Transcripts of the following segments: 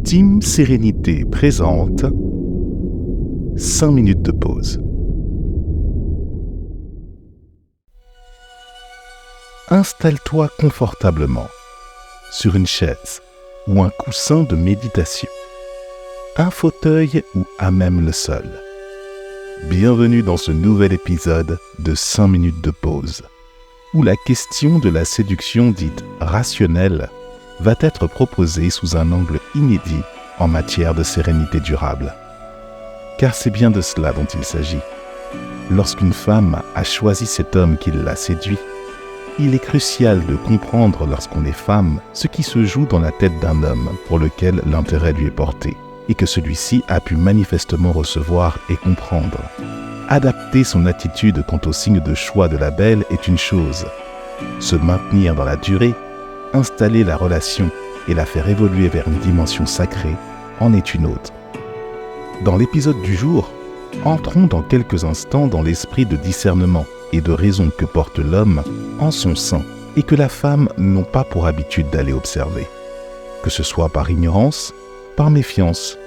Team Sérénité présente 5 minutes de pause. Installe-toi confortablement sur une chaise ou un coussin de méditation, un fauteuil ou à même le sol. Bienvenue dans ce nouvel épisode de 5 minutes de pause, où la question de la séduction dite rationnelle va être proposée sous un angle inédit en matière de sérénité durable. Car c'est bien de cela dont il s'agit. Lorsqu'une femme a choisi cet homme qui l'a séduit, il est crucial de comprendre lorsqu'on est femme ce qui se joue dans la tête d'un homme pour lequel l'intérêt lui est porté et que celui-ci a pu manifestement recevoir et comprendre. Adapter son attitude quant aux signes de choix de la belle est une chose. Se maintenir dans la durée, installer la relation et la faire évoluer vers une dimension sacrée en est une autre. Dans l'épisode du jour, entrons dans quelques instants dans l'esprit de discernement et de raison que porte l'homme en son sein et que la femme n'ont pas pour habitude d'aller observer. Que ce soit par ignorance, par méfiance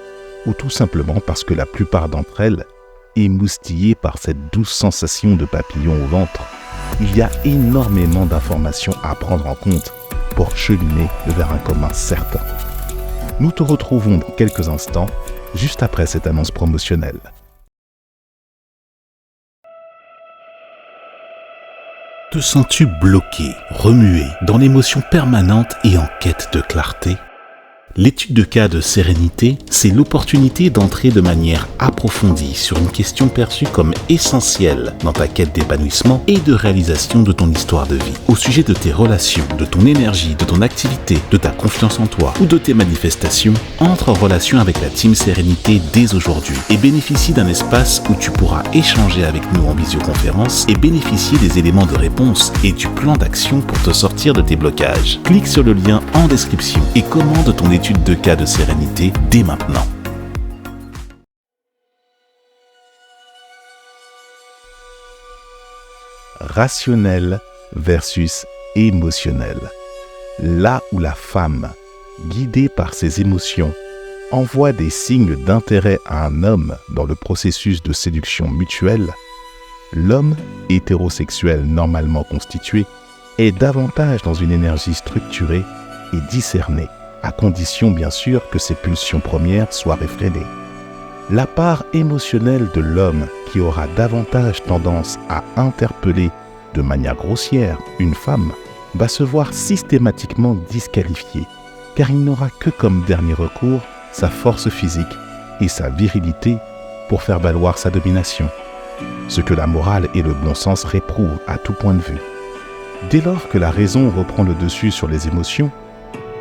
ou tout simplement parce que la plupart d'entre elles, émoustillées par cette douce sensation de papillon au ventre, il y a énormément d'informations à prendre en compte pour cheminer vers un commun certain. Nous te retrouvons dans quelques instants, juste après cette annonce promotionnelle. Te sens-tu bloqué, remué, dans l'émotion permanente et en quête de clarté ? L'étude de cas de sérénité, c'est l'opportunité d'entrer de manière approfondie sur une question perçue comme essentielle dans ta quête d'épanouissement et de réalisation de ton histoire de vie. Au sujet de tes relations, de ton énergie, de ton activité, de ta confiance en toi ou de tes manifestations, entre en relation avec la Team Sérénité dès aujourd'hui et bénéficie d'un espace où tu pourras échanger avec nous en visioconférence et bénéficier des éléments de réponse et du plan d'action pour te sortir de tes blocages. Clique sur le lien en description et commande ton étude de cas de sérénité dès maintenant. Rationnel versus émotionnel. Là où la femme, guidée par ses émotions, envoie des signes d'intérêt à un homme dans le processus de séduction mutuelle, l'homme hétérosexuel normalement constitué est davantage dans une énergie structurée et discernée, à condition bien sûr que ses pulsions premières soient réfrénées. La part émotionnelle de l'homme qui aura davantage tendance à interpeller de manière grossière une femme va se voir systématiquement disqualifié, car il n'aura que comme dernier recours sa force physique et sa virilité pour faire valoir sa domination, ce que la morale et le bon sens réprouvent à tout point de vue. Dès lors que la raison reprend le dessus sur les émotions,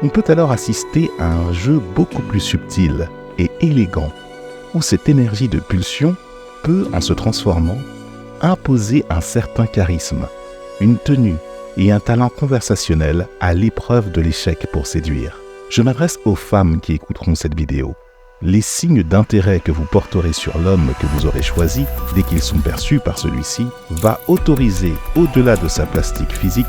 on peut alors assister à un jeu beaucoup plus subtil et élégant, où cette énergie de pulsion peut, en se transformant, imposer un certain charisme, une tenue et un talent conversationnel à l'épreuve de l'échec pour séduire. Je m'adresse aux femmes qui écouteront cette vidéo. Les signes d'intérêt que vous porterez sur l'homme que vous aurez choisi, dès qu'ils sont perçus par celui-ci, va autoriser, au-delà de sa plastique physique,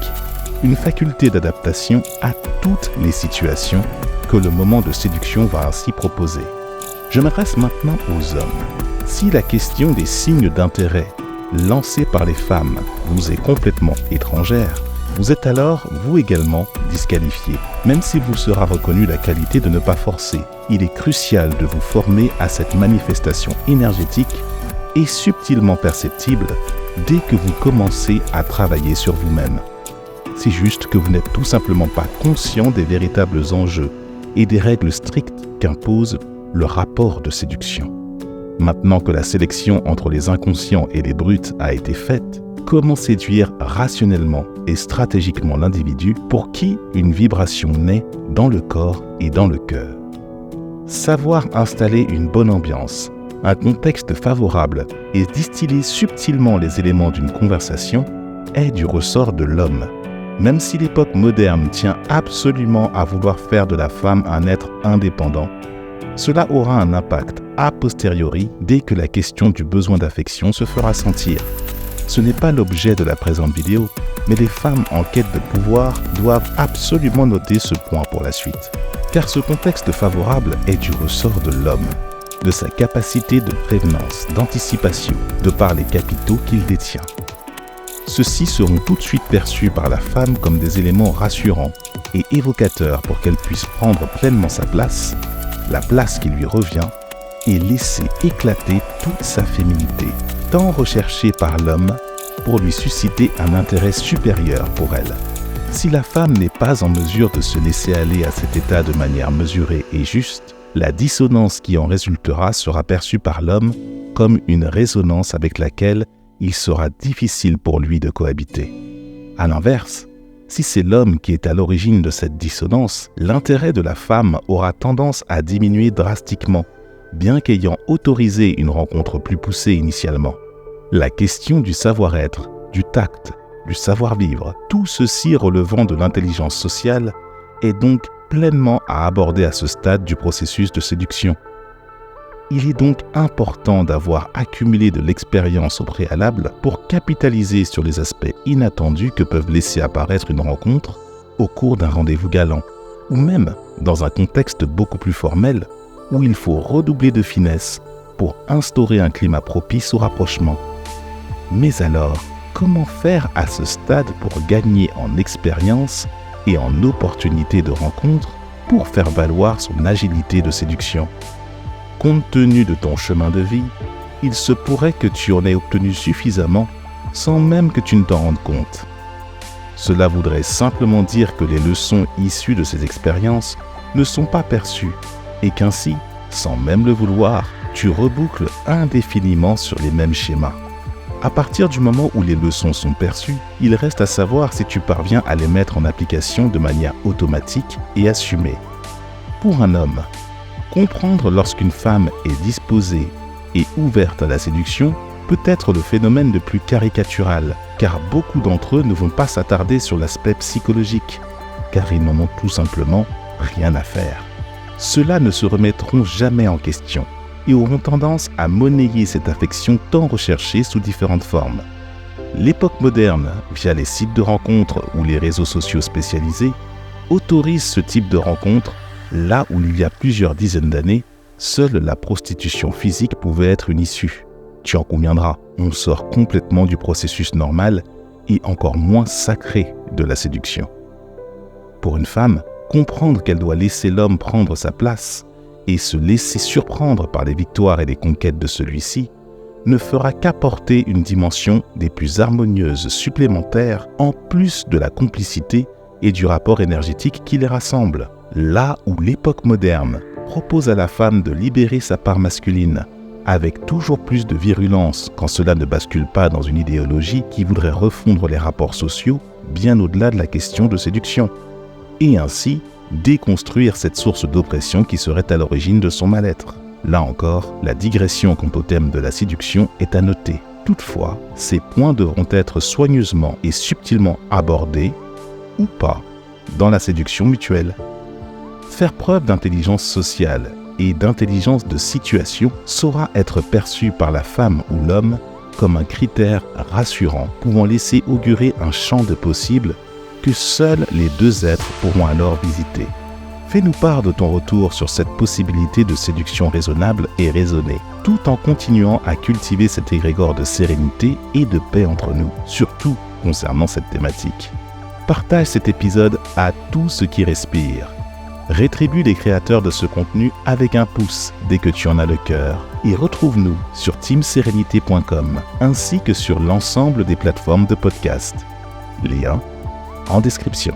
une faculté d'adaptation à toutes les situations que le moment de séduction va ainsi proposer. Je m'adresse maintenant aux hommes. Si la question des signes d'intérêt lancés par les femmes vous est complètement étrangère, vous êtes alors, vous également, disqualifié. Même s'il vous sera reconnu la qualité de ne pas forcer, il est crucial de vous former à cette manifestation énergétique et subtilement perceptible dès que vous commencez à travailler sur vous-même. C'est juste que vous n'êtes tout simplement pas conscient des véritables enjeux et des règles strictes qu'impose le rapport de séduction. Maintenant que la sélection entre les inconscients et les brutes a été faite, comment séduire rationnellement et stratégiquement l'individu pour qui une vibration naît dans le corps et dans le cœur? Savoir installer une bonne ambiance, un contexte favorable et distiller subtilement les éléments d'une conversation est du ressort de l'homme. Même si l'époque moderne tient absolument à vouloir faire de la femme un être indépendant, cela aura un impact a posteriori dès que la question du besoin d'affection se fera sentir. Ce n'est pas l'objet de la présente vidéo, mais les femmes en quête de pouvoir doivent absolument noter ce point pour la suite. car ce contexte favorable est du ressort de l'homme, de sa capacité de prévenance, d'anticipation, de par les capitaux qu'il détient. Ceux-ci seront tout de suite perçus par la femme comme des éléments rassurants et évocateurs pour qu'elle puisse prendre pleinement sa place, la place qui lui revient, et laisser éclater toute sa féminité, tant recherchée par l'homme pour lui susciter un intérêt supérieur pour elle. Si la femme n'est pas en mesure de se laisser aller à cet état de manière mesurée et juste, la dissonance qui en résultera sera perçue par l'homme comme une résonance avec laquelle il sera difficile pour lui de cohabiter. À l'inverse, si c'est l'homme qui est à l'origine de cette dissonance, l'intérêt de la femme aura tendance à diminuer drastiquement, bien qu'ayant autorisé une rencontre plus poussée initialement. La question du savoir-être, du tact, du savoir-vivre, tout ceci relevant de l'intelligence sociale, est donc pleinement à aborder à ce stade du processus de séduction. Il est donc important d'avoir accumulé de l'expérience au préalable pour capitaliser sur les aspects inattendus que peuvent laisser apparaître une rencontre au cours d'un rendez-vous galant, ou même dans un contexte beaucoup plus formel où il faut redoubler de finesse pour instaurer un climat propice au rapprochement. Mais alors, comment faire à ce stade pour gagner en expérience et en opportunité de rencontre pour faire valoir son agilité de séduction? Compte tenu de ton chemin de vie, il se pourrait que tu en aies obtenu suffisamment sans même que tu ne t'en rendes compte. Cela voudrait simplement dire que les leçons issues de ces expériences ne sont pas perçues et qu'ainsi, sans même le vouloir, tu reboucles indéfiniment sur les mêmes schémas. À partir du moment où les leçons sont perçues, il reste à savoir si tu parviens à les mettre en application de manière automatique et assumée. Pour un homme, comprendre lorsqu'une femme est disposée et ouverte à la séduction peut être le phénomène le plus caricatural, car beaucoup d'entre eux ne vont pas s'attarder sur l'aspect psychologique, car ils n'en ont tout simplement rien à faire. Ceux-là ne se remettront jamais en question et auront tendance à monnayer cette affection tant recherchée sous différentes formes. L'époque moderne, via les sites de rencontres ou les réseaux sociaux spécialisés, autorise ce type de rencontres là où il y a plusieurs dizaines d'années, seule la prostitution physique pouvait être une issue. Tu en conviendras, on sort complètement du processus normal et encore moins sacré de la séduction. Pour une femme, comprendre qu'elle doit laisser l'homme prendre sa place et se laisser surprendre par les victoires et les conquêtes de celui-ci ne fera qu'apporter une dimension des plus harmonieuses supplémentaires en plus de la complicité et du rapport énergétique qui les rassemble. Là où l'époque moderne propose à la femme de libérer sa part masculine, avec toujours plus de virulence quand cela ne bascule pas dans une idéologie qui voudrait refondre les rapports sociaux bien au-delà de la question de séduction, et ainsi déconstruire cette source d'oppression qui serait à l'origine de son mal-être. Là encore, la digression quant au thème de la séduction est à noter. Toutefois, ces points devront être soigneusement et subtilement abordés, ou pas, dans la séduction mutuelle. Faire preuve d'intelligence sociale et d'intelligence de situation saura être perçu par la femme ou l'homme comme un critère rassurant pouvant laisser augurer un champ de possibles que seuls les deux êtres pourront alors visiter. Fais-nous part de ton retour sur cette possibilité de séduction raisonnable et raisonnée, tout en continuant à cultiver cet égrégore de sérénité et de paix entre nous, surtout concernant cette thématique. Partage cet épisode à tout ce qui respire. Rétribue les créateurs de ce contenu avec un pouce dès que tu en as le cœur et retrouve-nous sur teamserenité.com ainsi que sur l'ensemble des plateformes de podcast. Lien en description.